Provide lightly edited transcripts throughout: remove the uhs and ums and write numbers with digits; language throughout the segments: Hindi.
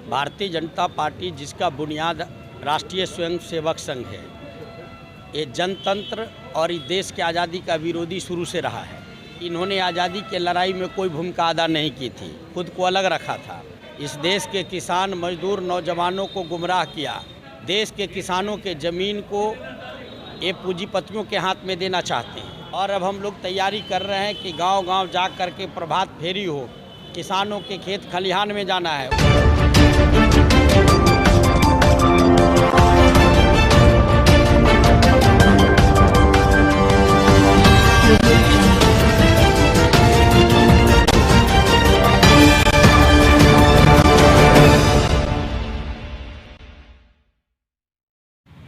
भारतीय जनता पार्टी, जिसका बुनियाद राष्ट्रीय स्वयंसेवक संघ है, ये जनतंत्र और इस देश के आज़ादी का विरोधी शुरू से रहा है। इन्होंने आज़ादी के लड़ाई में कोई भूमिका अदा नहीं की थी, खुद को अलग रखा था। इस देश के किसान, मजदूर, नौजवानों को गुमराह किया। देश के किसानों के ज़मीन को ये पूंजीपतियों के हाथ में देना चाहते हैं। और अब हम लोग तैयारी कर रहे हैं कि गांव-गांव जा कर के प्रभात फेरी हो, किसानों के खेत खलिहान में जाना है।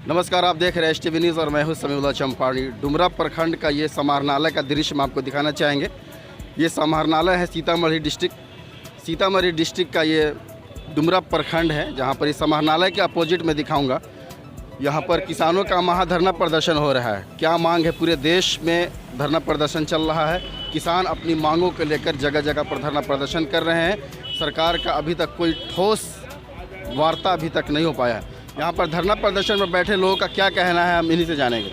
नमस्कार, आप देख रहे हैं STV न्यूज़ और मैं हूं समीउल्लाह चंपाणी। डुमरा प्रखंड का ये समाहरणालय का दृश्य हम आपको दिखाना चाहेंगे। ये समाहरणालय है सीतामढ़ी डिस्ट्रिक्ट का ये डुमरा प्रखंड है, जहां पर इस समाहरणालय के अपोजिट में दिखाऊंगा। यहां पर किसानों का महाधरना प्रदर्शन हो रहा है। क्या मांग है? पूरे देश में धरना प्रदर्शन चल रहा है। किसान अपनी मांगों को लेकर जगह जगह पर धरना प्रदर्शन कर रहे हैं। सरकार का अभी तक कोई ठोस वार्ता अभी तक नहीं हो पाया है। यहाँ पर धरना प्रदर्शन में बैठे लोगों का क्या कहना है, हम इन्हीं से जानेंगे।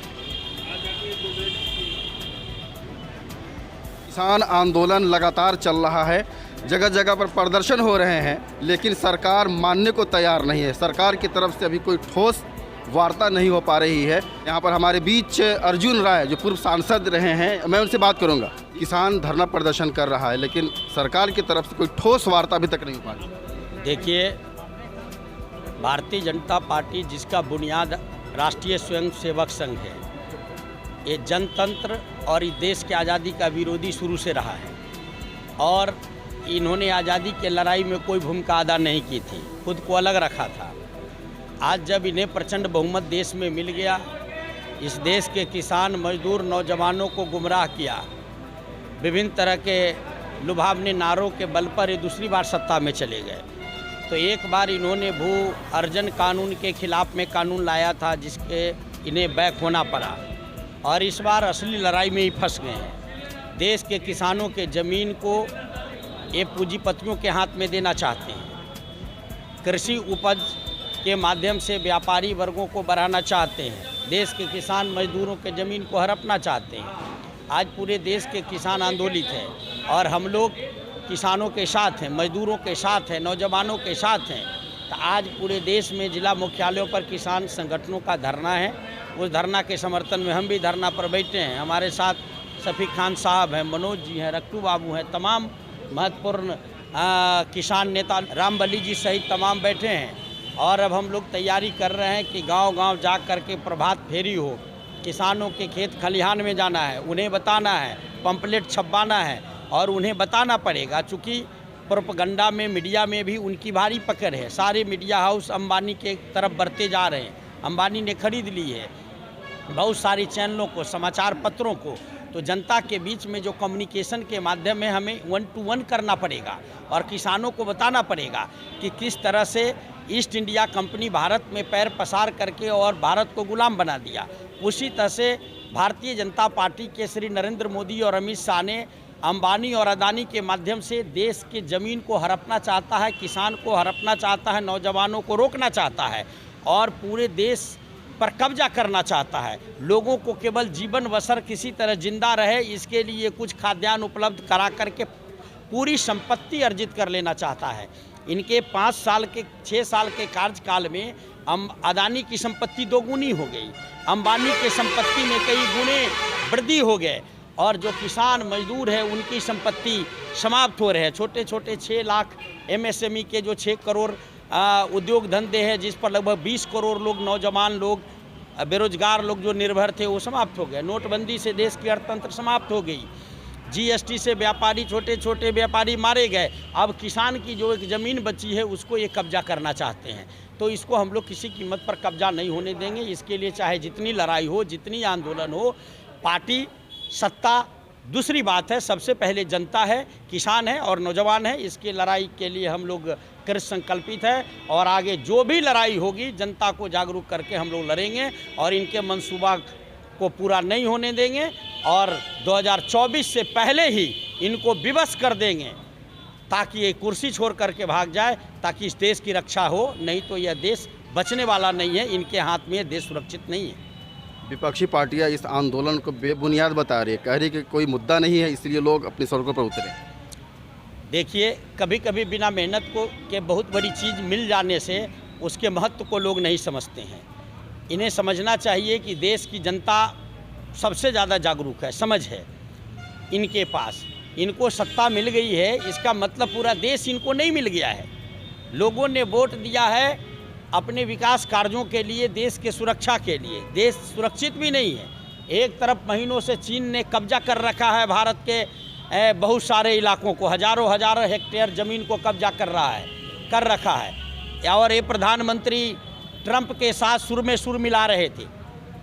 किसान आंदोलन लगातार चल रहा है, जगह जगह पर प्रदर्शन हो रहे हैं, लेकिन सरकार मानने को तैयार नहीं है। सरकार की तरफ से अभी कोई ठोस वार्ता नहीं हो पा रही है। यहाँ पर हमारे बीच अर्जुन राय, जो पूर्व सांसद रहे हैं, मैं उनसे बात करूँगा। किसान धरना प्रदर्शन कर रहा है, लेकिन सरकार की तरफ से कोई ठोस वार्ता अभी तक नहीं हो पा रही। देखिए, भारतीय जनता पार्टी, जिसका बुनियाद राष्ट्रीय स्वयंसेवक संघ है, ये जनतंत्र और इस देश के आज़ादी का विरोधी शुरू से रहा है। और इन्होंने आज़ादी के लड़ाई में कोई भूमिका अदा नहीं की थी, खुद को अलग रखा था। आज जब इन्हें प्रचंड बहुमत देश में मिल गया, इस देश के किसान, मजदूर, नौजवानों को गुमराह किया। विभिन्न तरह के लुभावने नारों के बल पर ये दूसरी बार सत्ता में चले गए। तो एक बार इन्होंने भू अर्जन कानून के खिलाफ में कानून लाया था, जिसके इन्हें बैक होना पड़ा। और इस बार असली लड़ाई में ही फंस गए हैं। देश के किसानों के ज़मीन को ये पूंजीपतियों के हाथ में देना चाहते हैं। कृषि उपज के माध्यम से व्यापारी वर्गों को बढ़ाना चाहते हैं। देश के किसान, मजदूरों के ज़मीन को हड़पना चाहते हैं। आज पूरे देश के किसान आंदोलित हैं और हम लोग किसानों के साथ हैं, मजदूरों के साथ हैं, नौजवानों के साथ हैं। तो आज पूरे देश में जिला मुख्यालयों पर किसान संगठनों का धरना है। उस धरना के समर्थन में हम भी धरना पर बैठे हैं। हमारे साथ शफीक खान साहब हैं, मनोज जी हैं, रक्टू बाबू हैं, तमाम महत्वपूर्ण किसान नेता, रामबली जी सहित तमाम बैठे हैं। और अब हम लोग तैयारी कर रहे हैं कि गांव-गांव जा कर के प्रभात फेरी हो, किसानों के खेत खलिहान में जाना है, उन्हें बताना है, पंपलेट छपवाना है। और उन्हें बताना पड़ेगा, चूँकि प्रोपगंडा में, मीडिया में भी उनकी भारी पकड़ है। सारे मीडिया हाउस अंबानी के तरफ बढ़ते जा रहे हैं। अंबानी ने खरीद ली है बहुत सारी चैनलों को, समाचार पत्रों को। तो जनता के बीच में जो कम्युनिकेशन के माध्यम में हमें 1 to 1 करना पड़ेगा और किसानों को बताना पड़ेगा कि किस तरह से ईस्ट इंडिया कंपनी भारत में पैर पसार करके और भारत को गुलाम बना दिया। उसी तरह से भारतीय जनता पार्टी के श्री नरेंद्र मोदी और अमित शाह ने अंबानी और अदानी के माध्यम से देश के ज़मीन को हड़पना चाहता है, किसान को हड़पना चाहता है, नौजवानों को रोकना चाहता है और पूरे देश पर कब्जा करना चाहता है। लोगों को केवल जीवन बसर किसी तरह जिंदा रहे, इसके लिए कुछ खाद्यान्न उपलब्ध करा करके पूरी संपत्ति अर्जित कर लेना चाहता है। इनके 5 साल के 6 साल के कार्यकाल में अदानी की संपत्ति दोगुनी हो गई, अंबानी के संपत्ति में कई गुने वृद्धि हो गए। और जो किसान मजदूर है, उनकी संपत्ति समाप्त हो रहे हैं। छोटे छोटे 6 लाख MSME के जो 6 करोड़ उद्योग धंधे हैं, जिस पर लगभग 20 करोड़ लोग, नौजवान लोग, बेरोजगार लोग जो निर्भर थे, वो समाप्त हो गए। नोटबंदी से देश की अर्थतंत्र समाप्त हो गई। GST से व्यापारी, छोटे छोटे व्यापारी मारे गए। अब किसान की जो एक ज़मीन बची है, उसको ये कब्जा करना चाहते हैं। तो इसको हम लोग किसी कीमत पर कब्जा नहीं होने देंगे। इसके लिए चाहे जितनी लड़ाई हो, जितनी आंदोलन हो, पार्टी, सत्ता दूसरी बात है, सबसे पहले जनता है, किसान है और नौजवान है। इसकी लड़ाई के लिए हम लोग कृत संकल्पित है और आगे जो भी लड़ाई होगी, जनता को जागरूक करके हम लोग लड़ेंगे और इनके मंसूबा को पूरा नहीं होने देंगे और 2024 से पहले ही इनको विवश कर देंगे। ताकि ये कुर्सी छोड़ करके भाग जाए, ताकि इस देश की रक्षा हो, नहीं तो यह देश बचने वाला नहीं है। इनके हाथ में यह देश सुरक्षित नहीं है। विपक्षी पार्टियां इस आंदोलन को बेबुनियाद बता रही है, कह रही कि कोई मुद्दा नहीं है, इसलिए लोग अपनी सड़कों पर उतरे। देखिए, कभी कभी बिना मेहनत को के बहुत बड़ी चीज़ मिल जाने से उसके महत्व को लोग नहीं समझते हैं। इन्हें समझना चाहिए कि देश की जनता सबसे ज़्यादा जागरूक है, समझ है इनके पास। इनको सत्ता मिल गई है, इसका मतलब पूरा देश इनको नहीं मिल गया है। लोगों ने वोट दिया है अपने विकास कार्यों के लिए, देश के सुरक्षा के लिए। देश सुरक्षित भी नहीं है। एक तरफ महीनों से चीन ने कब्जा कर रखा है भारत के बहुत सारे इलाकों को, हजारों हेक्टेयर ज़मीन को कब्जा कर रखा है। और ये प्रधानमंत्री ट्रंप के साथ सुर में सुर मिला रहे थे।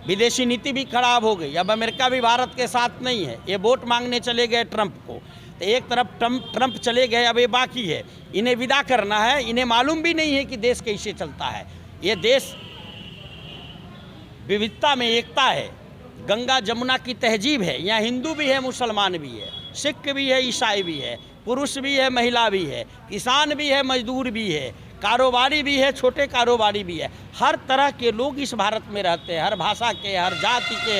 विदेशी नीति भी खराब हो गई। अब अमेरिका भी भारत के साथ नहीं है। ये वोट मांगने चले गए ट्रंप को, तो एक तरफ ट्रंप चले गए, अब ये बाकी है इन्हें विदा करना है। इन्हें मालूम भी नहीं है कि देश कैसे चलता है। ये देश विविधता में एकता है, गंगा जमुना की तहजीब है। यहाँ हिंदू भी है, मुसलमान भी है, सिख भी है, ईसाई भी है, पुरुष भी है, महिला भी है, किसान भी है, मजदूर भी है, कारोबारी भी है, छोटे कारोबारी भी है। हर तरह के लोग इस भारत में रहते हैं, हर भाषा के, हर जाति के,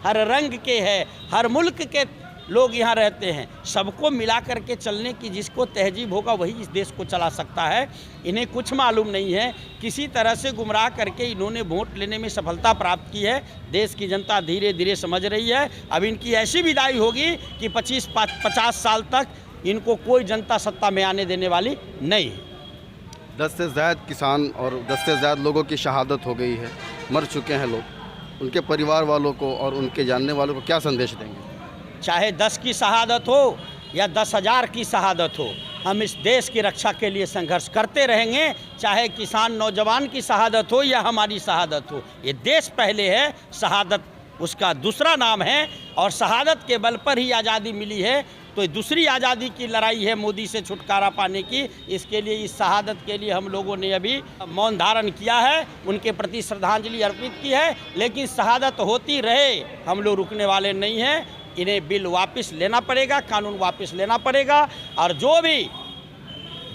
हर रंग के हैं, हर मुल्क के लोग यहाँ रहते हैं। सबको मिला करके चलने की जिसको तहजीब होगा वही इस देश को चला सकता है। इन्हें कुछ मालूम नहीं है। किसी तरह से गुमराह करके इन्होंने वोट लेने में सफलता प्राप्त की है। देश की जनता धीरे धीरे समझ रही है। अब इनकी ऐसी विदाई होगी कि 25-50 साल तक इनको कोई जनता सत्ता में आने देने वाली नहीं है। 10 से ज़्यादा किसान और 10 से ज़्यादा लोगों की शहादत हो गई है, मर चुके हैं लोग। उनके परिवार वालों को और उनके जानने वालों को क्या संदेश देंगे? चाहे 10 की शहादत हो या 10,000 की शहादत हो, हम इस देश की रक्षा के लिए संघर्ष करते रहेंगे। चाहे किसान नौजवान की शहादत हो या हमारी शहादत हो, ये देश पहले है, शहादत उसका दूसरा नाम है। और शहादत के बल पर ही आज़ादी मिली है। तो दूसरी आज़ादी की लड़ाई है मोदी से छुटकारा पाने की। इसके लिए, इस शहादत के लिए हम लोगों ने अभी मौन धारण किया है, उनके प्रति श्रद्धांजलि अर्पित की है। लेकिन शहादत होती रहे, हम लोग रुकने वाले नहीं हैं। इन्हें बिल वापस लेना पड़ेगा, कानून वापस लेना पड़ेगा। और जो भी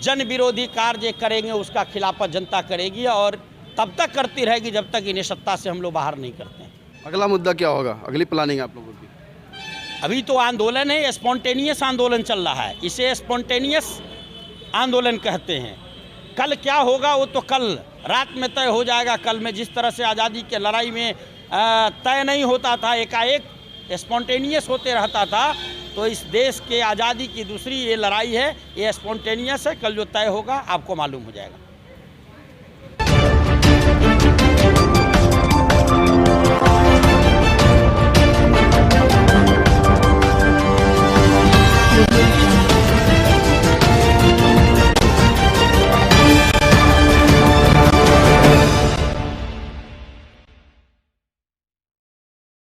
जन विरोधी कार्य करेंगे उसका खिलाफत जनता करेगी, और तब तक करती रहेगी जब तक इन्हें सत्ता से हम लोग बाहर नहीं करते हैं। अगला मुद्दा क्या होगा, अगली प्लानिंग आप लोगों की? अभी तो आंदोलन है, स्पॉन्टेनियस आंदोलन चल रहा है। इसे स्पॉन्टेनियस आंदोलन कहते हैं। कल क्या होगा वो तो कल रात में तय हो जाएगा। कल में जिस तरह से आज़ादी के लड़ाई में तय नहीं होता था, एकाएक स्पॉन्टेनियस होते रहता था, तो इस देश के आज़ादी की दूसरी ये लड़ाई है, ये स्पॉन्टेनियस है। कल जो तय होगा आपको मालूम हो जाएगा।